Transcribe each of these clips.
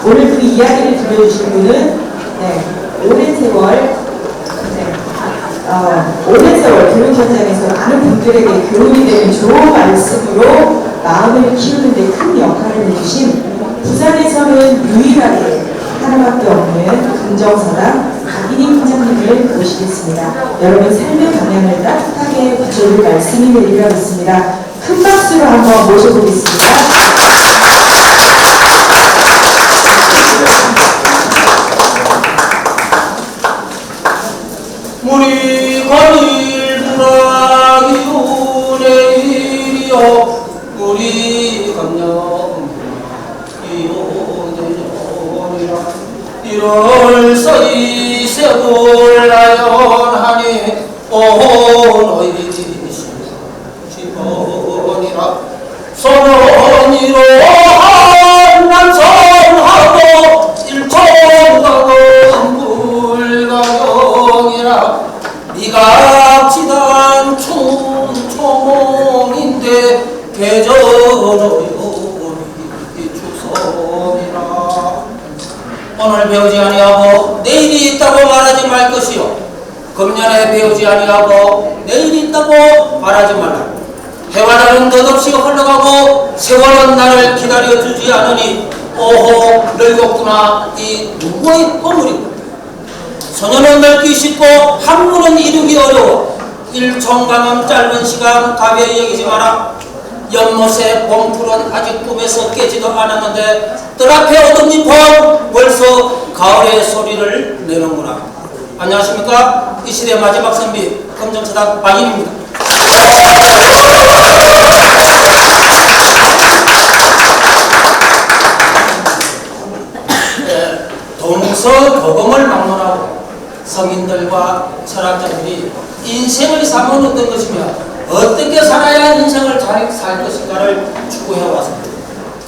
오늘 그 이야기를 들려주실 분은 오랜 세월 교육 현장에서 많은 분들에게 교훈이 되는 좋은 말씀으로 마음을 키우는 데 큰 역할을 해주신 부산에서는 유일하게 하나밖에 없는 긍정사람 박인희 팀장님을 모시겠습니다. 여러분 삶의 방향을 따뜻하게 비춰줄 말씀이 되리라 믿습니다. 큰 박수로 한번 모셔보겠습니다. 물이 가릴 불락이요 내일이요 물이 감녕 이오내년이라 1월 사이 세월나연하니 너희 집원이라 선언이로 한남선하고 일통강은 물가경이라 미각지단 총총인데 계절의 주선이라 오늘 배우지 아니하고 내일이 있다고 말하지 말 것이요 금년에 배우지 아니하고 내일이 있다고 말하지 말라. 해와 달은 덧없이 흘러가고 세월은 나를 기다려주지 않으니 오호 늙었구나 이 누구의 허물인가. 소년은 늙기 쉽고 학문은 이루기 어려워. 일총강은 짧은 시간 가벼이 여기지 마라. 연못의 봄풀은 아직 꿈에서 깨지도 않았는데 뜰 앞에 오동잎은 벌써 가을의 소리를 내는구나. 안녕하십니까. 이 시대 마지막 선비 검정사당 박인입니다. 동서고금을 막론하고 성인들과 철학자들이 인생의 삶은 어떤 것이며 어떻게 살아야 인생을 잘 살 것인가를 추구해왔습니다.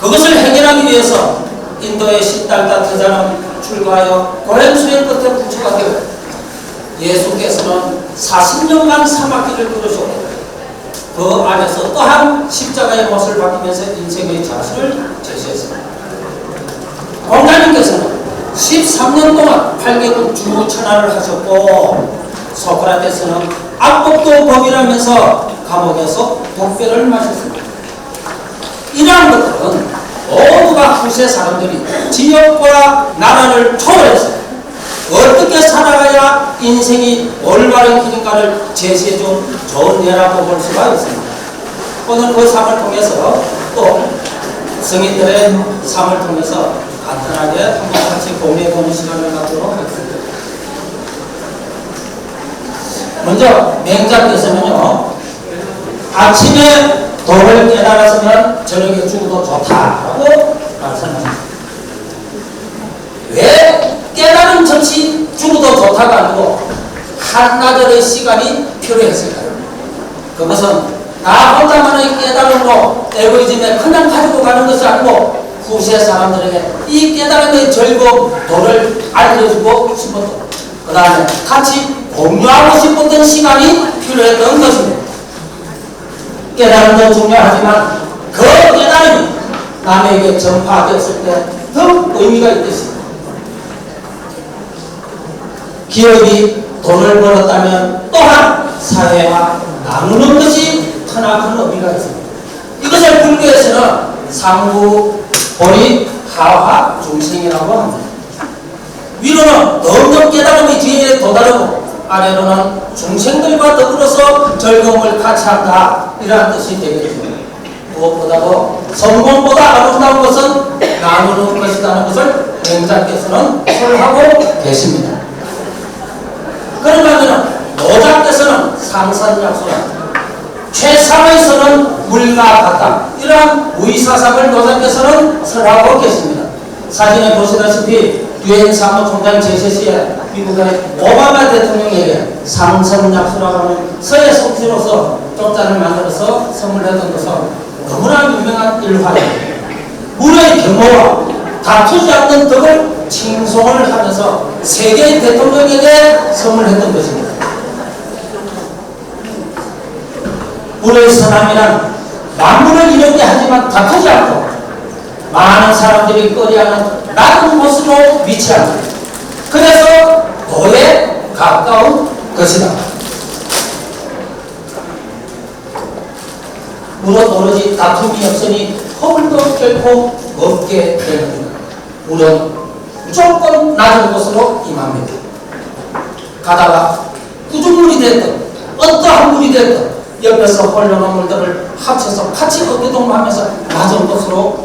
그것을 해결하기 위해서 인도의 시달다 대자는 출가하여 고행 수행 끝에 부처가 되어 예수께서는 40년간 사막길을 걸으셨고 그 안에서 또한 십자가의 못을 박으면서 인생의 자신을 제시했습니다. 공자님께서는 13년 동안 8개국 주천하를 하셨고 소크라테스는 악법도 법이라면서 감옥에서 독배를 마셨습니다. 이러한 것들은 모두가 후세 사람들이 지역과 나라를 초월해서 어떻게 살아가야 인생이 올바른 길인가를 제시해준 좋은 예라고 볼 수가 있습니다. 오늘 그 삶을 통해서 또 성인들의 삶을 통해서 간단하게 한번 같이 공유해보는 시간을 갖도록 하겠습니다. 먼저 맹자께서는요, 아침에 도를 깨달았으면 저녁에 죽어도 좋다라고 말씀하십니다. 왜 깨달은 즉시 죽어도 좋다가 아니고 한나절의 시간이 필요했을까요? 그것은 나 혼자만의 깨달음으로 에고이즘에 그냥 가지고 가는 것이 아니고 후세 사람들에게 이 깨달음의 즐거움, 도를 알려주고 싶었고 그 다음에 같이 공유하고 싶었던 시간이 필요했던 것입니다. 깨달음도 중요하지만 그 깨달음이 남에게 전파되었을 때 더욱 의미가 있듯이 기업이 돈을 벌었다면 또한 사회와 나누는 것이 크나큰 의미가 있습니다. 이것을 불교에서는 상부, 보리, 하화, 중생이라고 합니다. 위로는 더욱더 깨달음이 뒤에 도달하고 아래로는 중생들과 더불어서 즐거움을 같이 한다 이러한 뜻이 되겠죠. 무엇보다도 성공보다 아름다운 것은 나누는 것이라는 것을 맹자께서는 설하고 계십니다. 그러면 노자께서는 상선약소라 최상에서는 물과 같다 이러한 우의사상을 노자께서는 설하고 계십니다. 사진에 보시다시피 유엔 사무총장 제시 시에 미국의 오바마 대통령에게 상선약수라고 하는 서해 속지로서 쪽자를 만들어서 선물했던 것은 너무나 유명한 일화입니다. 물의 규모와 다투지 않는 덕을 칭송을 하면서 세계 대통령에게 선물했던 것입니다. 물의 선함이란 만물을 이롭게 하지만 다투지 않고 많은 사람들이 꺼려하는 낮은 곳으로 위치한다. 그래서 도에 가까운 것이다. 물은 오로지 다툼이 없으니 허물도 결코 없게 되는 것. 물은 무조건 낮은 곳으로 임합니다. 가다가 구중물이 됐든 어떠한 물이 됐든 옆에서 흘러놓은 물들을 합쳐서 같이 어깨동무하면서 낮은 곳으로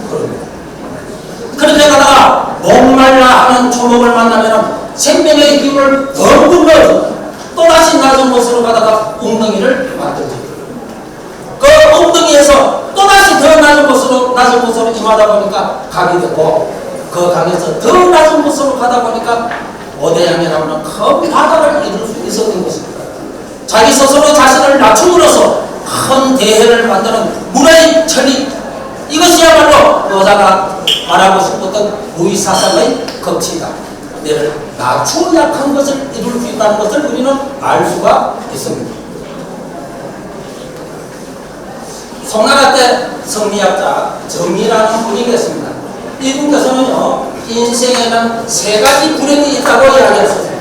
흐릅니다. 그런데 가다가 목말라 하는 초목을 만나면 생명의 힘을 더 불러서 또다시 낮은 곳으로 가다가 웅덩이를 만들죠. 그 엉덩이에서 또다시 더 낮은 곳으로 임하다 보니까 강이 되고, 그 강에서 더 낮은 곳으로 가다 보니까 오대양이라는 큰 바다를 이룰 수 있었던 것입니다. 자기 스스로 자신을 낮춤으로써 큰 대해를 만드는 물의 천리, 이것이야말로 여자가 말하고 싶었던 무의사상의 극치다. 내를 낮추어 약한 것을 이룰 수 있다는 것을 우리는 알 수가 있습니다. 송나라 때 성리학자 정리라는 분이 계십니다. 이분께서는요, 인생에는 세 가지 불행이 있다고 이야기했습니다.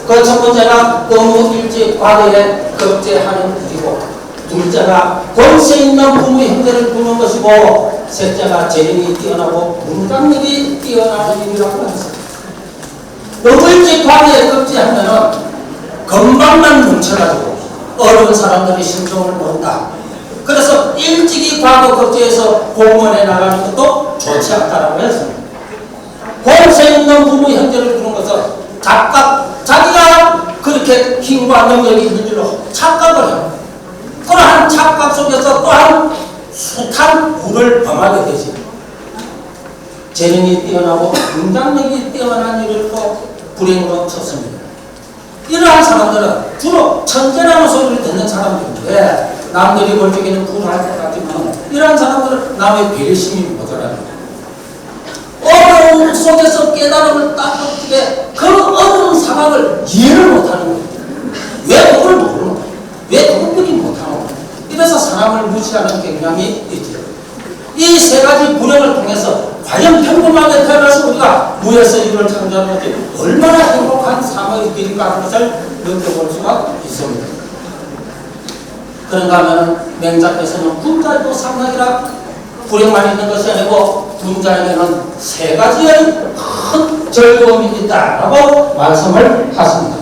그 첫 번째가 너무 일찍 과거에 급제하는 일이고, 둘째가 권세 있는 부모 형제를 두는 것이고, 셋째가 재능이 뛰어나고 문장력이 뛰어나는 일이라고 했습니다. 너무 일찍 과거에 급제하면은 금방만 뭉쳐가지고 어려운 사람들의 심정을 모른다. 그래서 일찍이 과거 급제해서 공무원에 나가는 것도 좋지 않다라고 했습니다. 권세 있는 부모 형제를 두는 것은 자기가 그렇게 힘과 능력이 있는 줄로 착각을 해요. 그러한 착각 속에서 또한 숱한 우를 범하게 되지. 재능이 뛰어나고 문장력이 뛰어난 일을 또 불행으로 쳤습니다. 이러한 사람들은 주로 천재라는 소리를 듣는 사람들인데, 남들이 볼 적에는 불할 것 같지만 이러한 사람들은 남의 배려심이 모자랍니다. 어려움 속에서 깨달음을 딱 얻게 그 어려운 상황을 이해를 못하는 거예요. 왜 그걸 모르는 거예요? 왜 그것들이 못하는 거예요? 이래서 사람을 무시하는 경향이 있죠. 이 세 가지 불행을 통해서 과연 평범하게 태어나서 우리가 무에서 이를 창조하는 것이 얼마나 행복한 삶의 길인가 하는 것을 느껴볼 수가 있습니다. 그런가 하면 맹자께서는 군자에도 상당히나 불행만 있는 것이 아니고 군자에게는 세 가지의 큰 즐거움이 있다라고 말씀을 하십니다.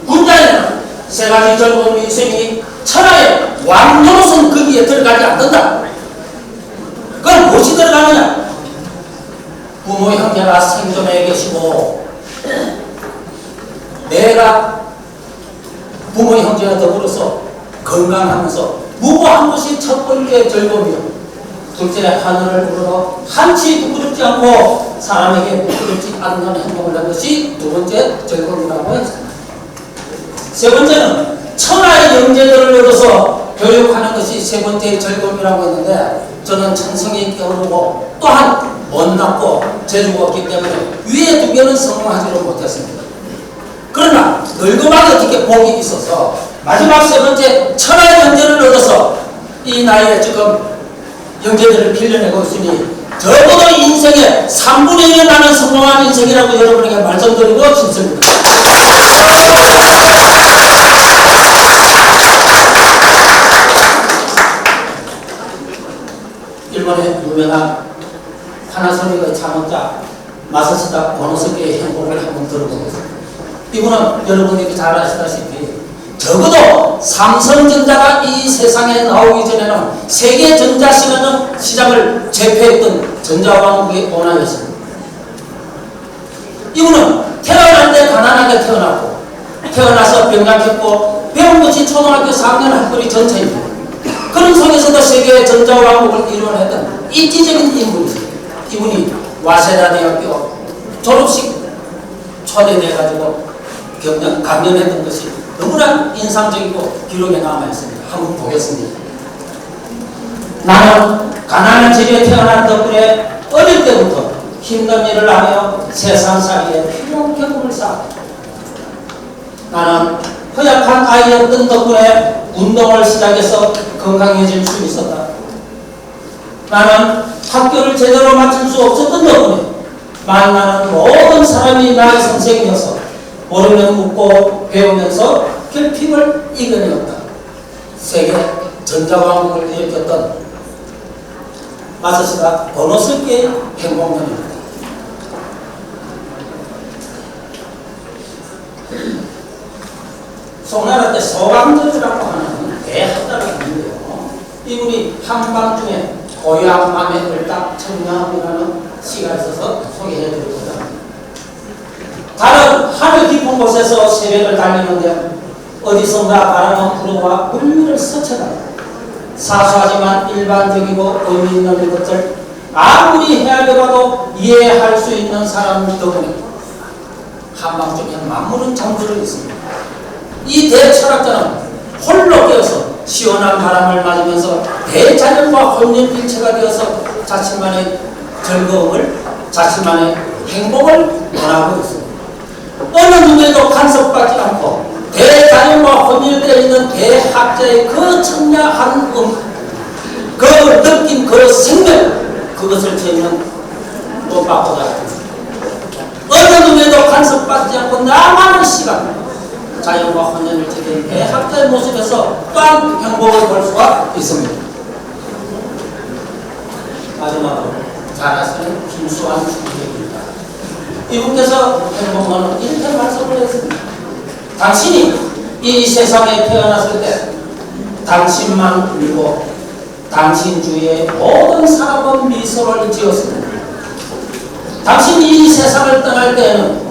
군자에는 세 가지 즐거움이 있으니 천하의 왕노릇은 거기에 들어가지 않는다. 그건 무엇이 들어가느냐? 부모 형제가 생존해 계시고 내가 부모 형제와 더불어서 건강하면서 무고한 것이 첫 번째 즐거움이요. 둘째, 하늘을 우러러 한치 부끄럽지 않고 사람에게 부끄럽지 않는 행동을 한 것이 두 번째 즐거움이라고 했습니다. 세 번째는 천하의 영재들을 얻어서 교육하는 것이 세 번째 즐거움이라고 했는데, 저는 천성이 게으르고 또한 못났고 재주가 없기 때문에 위에 두 개는 성공하지를 못했습니다. 그러나 늙음하게 어떻게 복이 있어서 마지막 세 번째 천하의 영재를 얻어서 이 나이에 지금 영재들을 길러내고 있으니 적어도 인생의 3분의 1은 나는 성공한 인생이라고 여러분에게 말씀드리고 싶습니다. 일본의 유명한 파나소닉의 창업자 마사시다 고노스케의 행보를 한번 들어보겠습니다. 이분은 여러분이 잘 아시다시피 적어도 삼성전자가 이 세상에 나오기 전에는 세계 전자시장을 제패했던 전자왕국의 오너였습니다. 이분은 태어날 때 가난하게 태어났고 태어나서 병약했고 배운 것이 초등학교 4학년 학벌이 전체입니다. 그런 속에서도 세계 전자왕국을 이뤄냈던 입지적인 인물이었습니다. 이분이 와세다 대학교 졸업식 초대돼가지고 강연했던 것이 너무나 인상적이고 기록에 남아있습니다. 한번 보겠습니다. 나는 가난한 집에 태어난 덕분에 어릴 때부터 힘든 일을 하며 세상살이에 필요한 경험을 쌓았다. 나는 허약한 아이였던 덕분에 운동을 시작해서 건강해질 수 있었다. 나는 학교를 제대로 마칠 수 없었던 덕분에 만나는 모든 사람이 나의 선생이어서 모르면 묻고 배우면서 결핍을 이겨내었다. 세계 전자왕국을 일으켰던 마사시가 번호스럽게 행복론입니다. 송나라 때 서강전이라고 하는 대학자가 있는데요. 이분이 한밤중에 고향맘에 을딱 청량이라는 시가 있어서 소개해드리고자 합니다. 달은 하늘 깊은 곳에서 새벽을 달리는데 어디선가 바람은 불어와 물미를 스쳐다. 사소하지만 일반적이고 의미 있는 것들 아무리 헤아려봐도 이해할 수 있는 사람 덕분에 한밤중에 만물은 잠들어 있습니다. 이 대철학자는 홀로 깨어서 시원한 바람을 맞으면서 대자연과 혼연일체가 되어서 자신만의 즐거움을, 자신만의 행복을 원하고 있습니다. 어느 누구에도 간섭받지 않고 대자연과 혼연되어 있는 대학자의 그 청량한 그 느낀 그 생명, 그것을 저희는 못 받고자 합니다. 어느 누구에도 간섭받지 않고 나만의 시간, 자연과 혼연을 지킨 대학자의 모습에서 또한 행복을 볼 수가 있습니다. 마지막으로 잘 아시는 김수환 주님입니다. 이분께서 행복론은 이렇게 말씀을 했습니다. 당신이 이 세상에 태어났을 때 당신만 울고 당신 주위의 모든 사람은 미소를 지었습니다. 당신이 이 세상을 떠날 때에는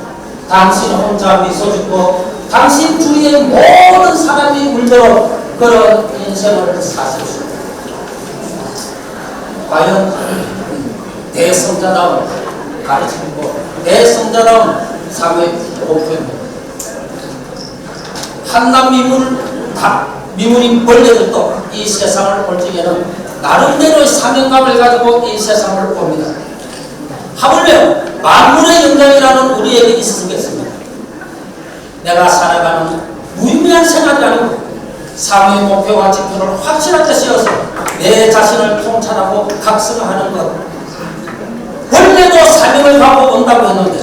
당신 혼자 미소 짓고 당신 주위의 모든 사람이 울도록 그런 인생을 사셨습니다. 과연 대성자다운 가르침이고 대성자다운 삶의 목표입니다. 한낱 미문인 벌레들도 이 세상을 볼 적에는 나름대로의 사명감을 가지고 이 세상을 봅니다. 하물며 만물의 영장이라는 우리에게 있었겠습니다. 내가 살아가는 무의미한 생활이 아니고 삶의 목표와 지표를 확실하게 세워서 내 자신을 통찰하고 각성하는 것. 원래도 사명을 갖고 온다고 했는데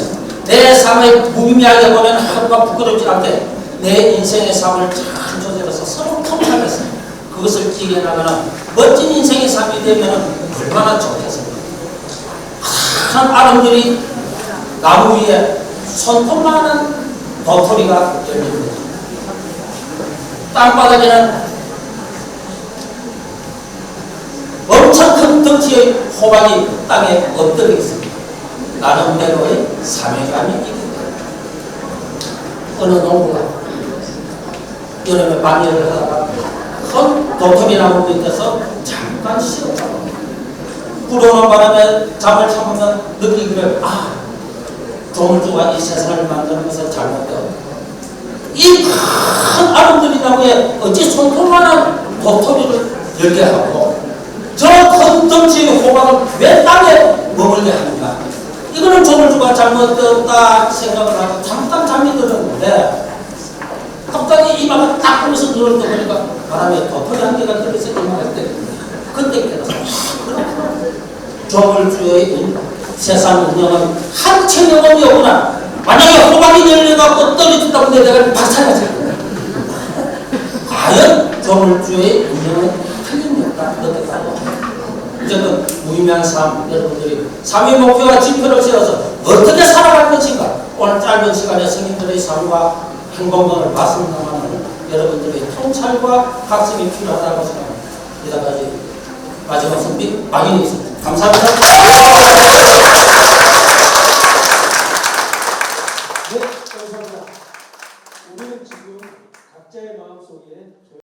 내 삶을 무의미하게 보면 하루가 부끄럽지 않게 내 인생의 삶을 잘 조절해서 서로 통찰해서 그것을 이겨나가는 멋진 인생의 삶이 되면 얼마나 좋겠습니까? 한 아름들이 나무 위에 손톱만한 도토리가 열립니다. 땅바닥에는 엄청 큰 덩치의 호박이 땅에 엎드려 있습니다. 나름대로의 사명감이 있기 때문에 어느 농부가 여름에 반일을 하다가 큰 도토리 나무 밑에서 잠깐 쉬었다고 합니다. 불어오는 바람에 잠을 참으면 느끼기를 조물주가 이 세상을 만드는 것은 잘못되었다. 이 큰 아름드리 나무에 어찌 손톱만한 도토리를 열게 하고 저 큰 덩치의 호박을 왜 땅에 머물게 합니까? 이거는 조물주가 잘못되었다 생각을 하고 잠깐 잠이 들었는데 갑자기 이마가 딱 하면서 누를 때 보니까 바람에 도토리 한 개가 들어서 이마할 때 그때 깨달았어. 그렇구나. 조물주의 세상 운영은 한 체념이 없구나. 만약에 호박이 열려갖고 떨어진다고 내가 박살나지 않는다. 과연 조물주의 운영은 틀림없다. 그렇다고 어쨌든 무의미한 삶, 여러분들이 삶의 목표와 지표를 세워서 어떻게 살아갈 것인가. 오늘 짧은 시간에 성인들의 삶과 행복론을 봤습니다만 여러분들의 통찰과 각성이 필요하다고 생각합니다. 이다까지 마지막 선비 막인이 있습니다. 감사합니다. 네, 감사합니다. 우리는 지금 각자의 마음속에